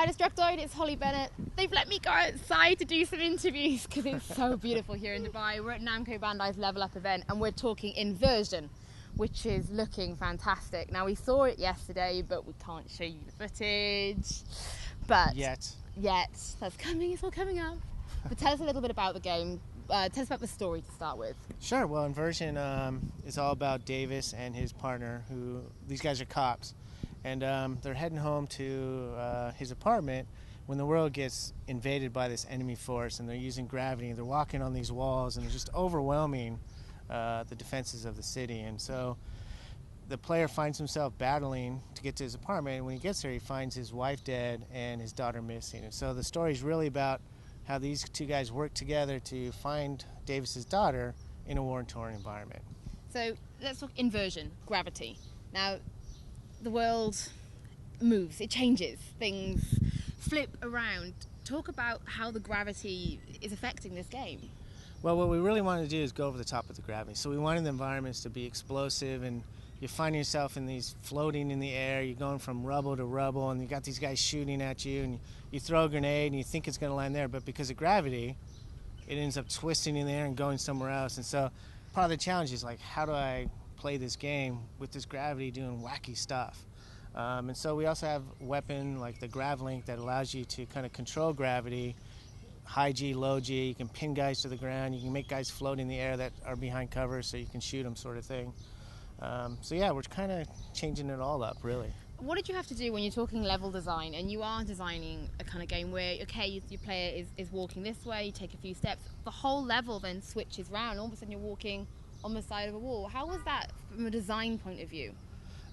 Hi Destructoid, it's Holly Bennett. They've let me go outside to do some interviews because it's so beautiful here in Dubai. We're at Namco Bandai's Level Up event and we're talking Inversion, which is looking fantastic. Now we saw it yesterday, but we can't show you the footage. But Yet. That's coming, it's all coming up. But tell us a little bit about the game. Tell us about the story to start with. Sure, well, Inversion is all about Davis and his partner, these guys are cops. And they're heading home to his apartment when the world gets invaded by this enemy force, and they're using gravity, and they're walking on these walls, and they're just overwhelming the defenses of the city. And so the player finds himself battling to get to his apartment, and when he gets there, he finds his wife dead and his daughter missing. And so the story is really about how these two guys work together to find Davis's daughter in a war-torn environment. So let's talk Inversion, gravity. Now, the world moves, it changes, things flip around. Talk about how the gravity is affecting this game. Well, what we really wanted to do is go over the top of the gravity. So we wanted the environments to be explosive, and you find yourself in these floating in the air, you're going from rubble to rubble, and you got these guys shooting at you, and you throw a grenade and you think it's going to land there, but because of gravity, it ends up twisting in the air and going somewhere else. And so part of the challenge is like, how do I play this game with this gravity doing wacky stuff? And so we also have a weapon like the GravLink that allows you to kind of control gravity, high G, low G. You can pin guys to the ground. You can make guys float in the air that are behind cover so you can shoot them, sort of thing. So yeah, we're kind of changing it all up, really. What did you have to do when you're talking level design and you are designing a kind of game where, okay, your player is walking this way, you take a few steps, the whole level then switches around, all of a sudden you're walking on the side of a wall. How was that from a design point of view?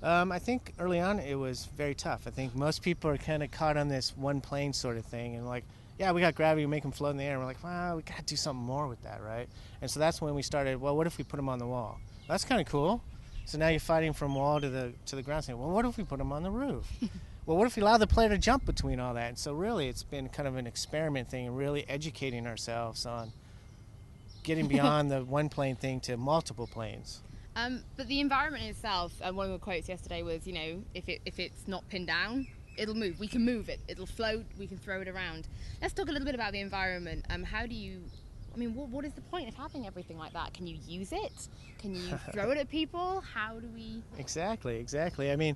I think early on it was very tough. I think most people are kind of caught on this one plane sort of thing, and like, yeah, we got gravity, we make them float in the air, and we're like, wow, we got to do something more with that, right? And so that's when we started, well, what if we put them on the wall? That's kind of cool. So now you're fighting from wall to the ground, saying, well, what if we put them on the roof? Well, what if we allow the player to jump between all that? And so really it's been kind of an experiment thing, and really educating ourselves on getting beyond the one plane thing to multiple planes. But the environment itself, one of the quotes yesterday was, you know, if it's not pinned down, it'll move. We can move it. It'll float. We can throw it around. Let's talk a little bit about the environment. How do you, I mean, what is the point of having everything like that? Can you use it? Can you throw it at people? How do we? Exactly. I mean,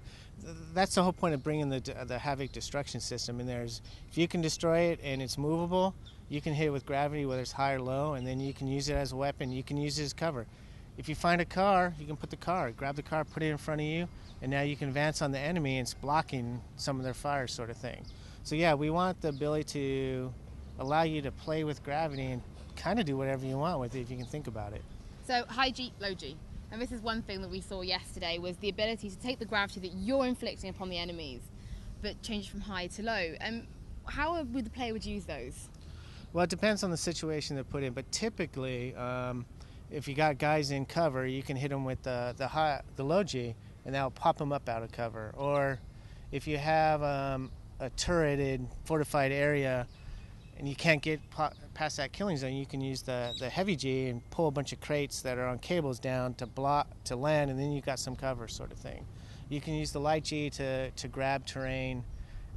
that's the whole point of bringing the Havoc destruction system in there. Is if you can destroy it and it's movable, you can hit it with gravity, whether it's high or low, and then you can use it as a weapon. You can use it as cover. If you find a car, you can grab the car, put it in front of you, and now you can advance on the enemy, and it's blocking some of their fire, sort of thing. So yeah, we want the ability to allow you to play with gravity and kind of do whatever you want with it if you can think about it. So high G, low G. And this is one thing that we saw yesterday, was the ability to take the gravity that you're inflicting upon the enemies, but change it from high to low. And how would the player would use those? Well, it depends on the situation they're put in, but typically, if you got guys in cover, you can hit them with the low G, and that'll pop them up out of cover. Or if you have a turreted, fortified area, and you can't get past that killing zone, you can use the heavy G and pull a bunch of crates that are on cables down to land, and then you've got some cover, sort of thing. You can use the light G to grab terrain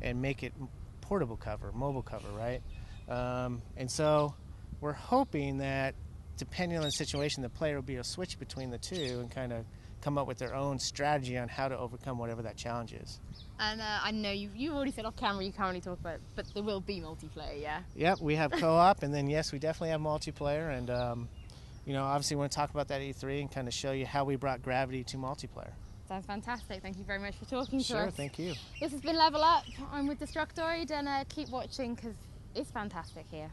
and make it portable cover, mobile cover, right? And so we're hoping that depending on the situation, the player will be able to switch between the two and kind of come up with their own strategy on how to overcome whatever that challenge is. And I know you already said off camera you can't really talk about it, but there will be multiplayer, yeah? Yep, we have co-op, and then yes, we definitely have multiplayer, and you know, obviously we want to talk about that at E3 and kind of show you how we brought gravity to multiplayer. Sounds fantastic. Thank you very much for talking to us. Sure, thank you. This has been Level Up. I'm with Destructoid, and keep watching because it's fantastic here.